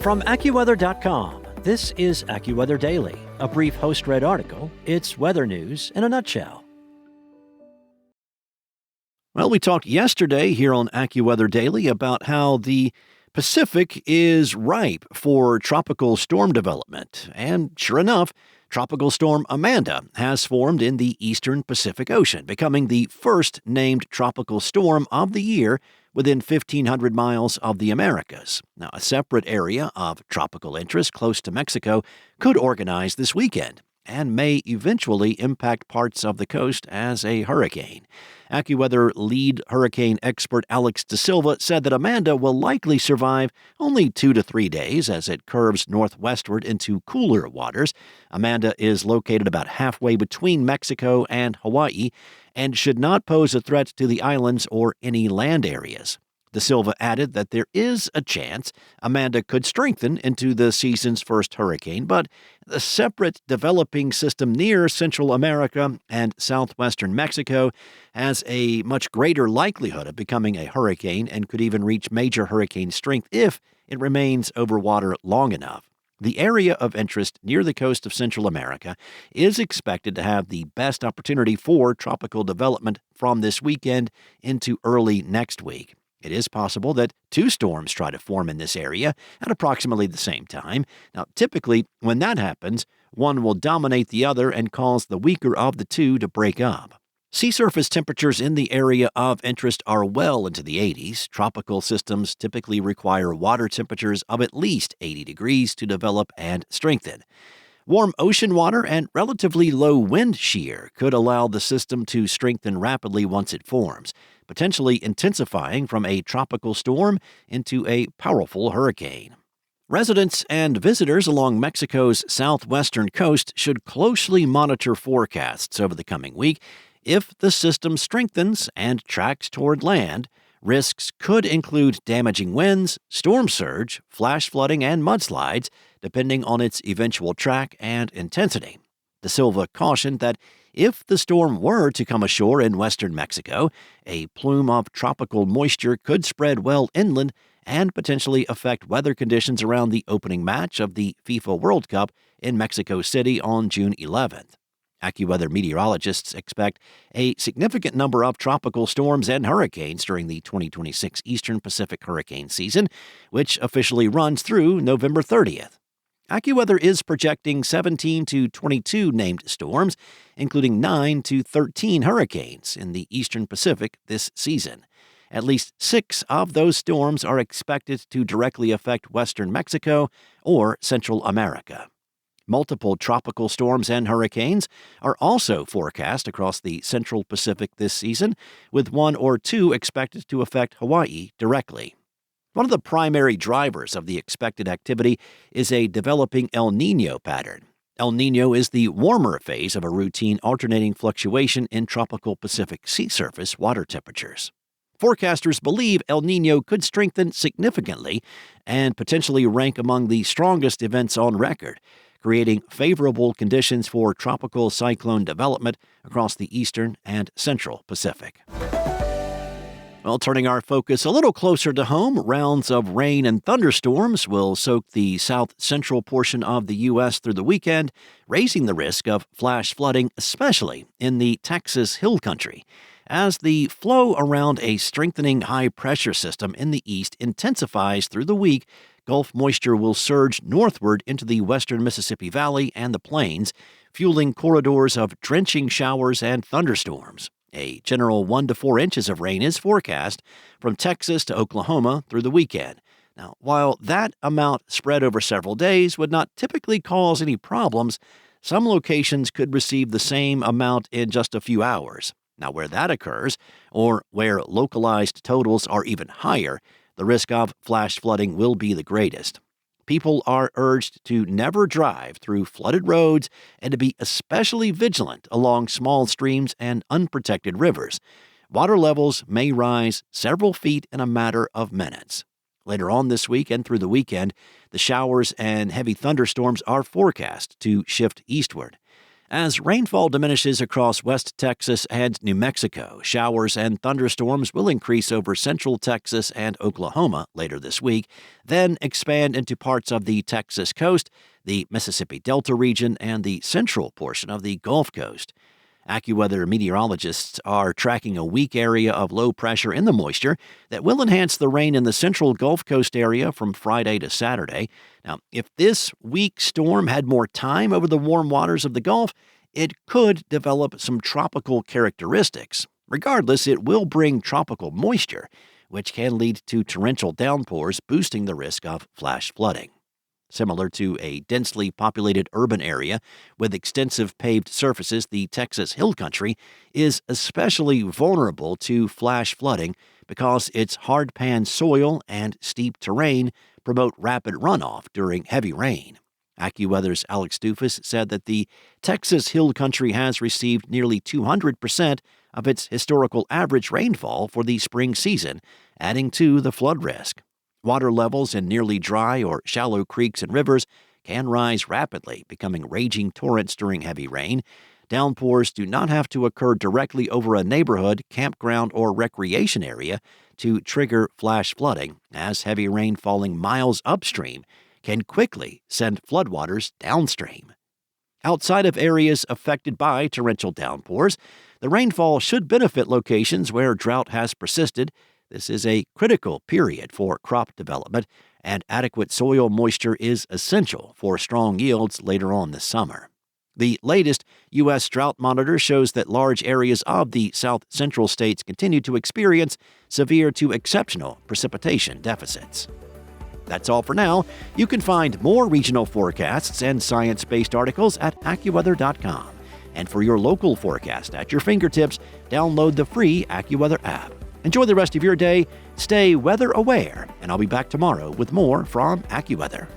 From AccuWeather.com, this is AccuWeather Daily, a brief host-read article. It's weather news in a nutshell. Well, we talked yesterday here on AccuWeather Daily about how the Pacific is ripe for tropical storm development. And sure enough, Tropical Storm Amanda has formed in the eastern Pacific Ocean, becoming the first named tropical storm of the year within 1,500 miles of the Americas. Now, a separate area of tropical interest close to Mexico could organize this weekend and may eventually impact parts of the coast as a hurricane. AccuWeather lead hurricane expert Alex De Silva said that Amanda will likely survive only 2 to 3 days as it curves northwestward into cooler waters. Amanda is located about halfway between Mexico and Hawaii and should not pose a threat to the islands or any land areas. De Silva added that there is a chance Amanda could strengthen into the season's first hurricane, but the separate developing system near Central America and southwestern Mexico has a much greater likelihood of becoming a hurricane and could even reach major hurricane strength if it remains over water long enough. The area of interest near the coast of Central America is expected to have the best opportunity for tropical development from this weekend into early next week. It is possible that 2 storms try to form in this area at approximately the same time. Now, typically, when that happens, one will dominate the other and cause the weaker of the 2 to break up. Sea surface temperatures in the area of interest are well into the 80s. Tropical systems typically require water temperatures of at least 80 degrees to develop and strengthen. Warm ocean water and relatively low wind shear could allow the system to strengthen rapidly once it forms, potentially intensifying from a tropical storm into a powerful hurricane. Residents and visitors along Mexico's southwestern coast should closely monitor forecasts over the coming week. If the system strengthens and tracks toward land, risks could include damaging winds, storm surge, flash flooding, and mudslides, depending on its eventual track and intensity. De Silva cautioned that if the storm were to come ashore in western Mexico, a plume of tropical moisture could spread well inland and potentially affect weather conditions around the opening match of the FIFA World Cup in Mexico City on June 11th. AccuWeather meteorologists expect a significant number of tropical storms and hurricanes during the 2026 Eastern Pacific hurricane season, which officially runs through November 30th. AccuWeather is projecting 17 to 22 named storms, including 9 to 13 hurricanes in the Eastern Pacific this season. At least 6 of those storms are expected to directly affect western Mexico or Central America. Multiple tropical storms and hurricanes are also forecast across the Central Pacific this season, with 1 or 2 expected to affect Hawaii directly. One of the primary drivers of the expected activity is a developing El Niño pattern. El Niño is the warmer phase of a routine alternating fluctuation in tropical Pacific sea surface water temperatures. Forecasters believe El Niño could strengthen significantly and potentially rank among the strongest events on record, creating favorable conditions for tropical cyclone development across the eastern and central Pacific. Well, turning our focus a little closer to home, rounds of rain and thunderstorms will soak the south-central portion of the U.S. through the weekend, raising the risk of flash flooding, especially in the Texas Hill Country. As the flow around a strengthening high-pressure system in the east intensifies through the week, Gulf moisture will surge northward into the western Mississippi Valley and the plains, fueling corridors of drenching showers and thunderstorms. A general 1 to 4 inches of rain is forecast from Texas to Oklahoma through the weekend. Now, while that amount spread over several days would not typically cause any problems, some locations could receive the same amount in just a few hours. Now, where that occurs, or where localized totals are even higher, the risk of flash flooding will be the greatest. People are urged to never drive through flooded roads and to be especially vigilant along small streams and unprotected rivers. Water levels may rise several feet in a matter of minutes. Later on this week and through the weekend, the showers and heavy thunderstorms are forecast to shift eastward. As rainfall diminishes across West Texas and New Mexico, showers and thunderstorms will increase over central Texas and Oklahoma later this week, then expand into parts of the Texas coast, the Mississippi Delta region, and the central portion of the Gulf Coast. AccuWeather meteorologists are tracking a weak area of low pressure in the moisture that will enhance the rain in the central Gulf Coast area from Friday to Saturday. Now, if this weak storm had more time over the warm waters of the Gulf, it could develop some tropical characteristics. Regardless, it will bring tropical moisture, which can lead to torrential downpours, boosting the risk of flash flooding. Similar to a densely populated urban area with extensive paved surfaces, the Texas Hill Country is especially vulnerable to flash flooding because its hard-pan soil and steep terrain promote rapid runoff during heavy rain. AccuWeather's Alex Dufus said that the Texas Hill Country has received nearly 200% of its historical average rainfall for the spring season, adding to the flood risk. Water levels in nearly dry or shallow creeks and rivers can rise rapidly, becoming raging torrents during heavy rain. Downpours do not have to occur directly over a neighborhood, campground, or recreation area to trigger flash flooding, as heavy rain falling miles upstream can quickly send floodwaters downstream. Outside of areas affected by torrential downpours, the rainfall should benefit locations where drought has persisted. This is a critical period for crop development, and adequate soil moisture is essential for strong yields later on this summer. The latest U.S. drought monitor shows that large areas of the south-central states continue to experience severe to exceptional precipitation deficits. That's all for now. You can find more regional forecasts and science-based articles at AccuWeather.com. And for your local forecast at your fingertips, download the free AccuWeather app. Enjoy the rest of your day, stay weather aware, and I'll be back tomorrow with more from AccuWeather.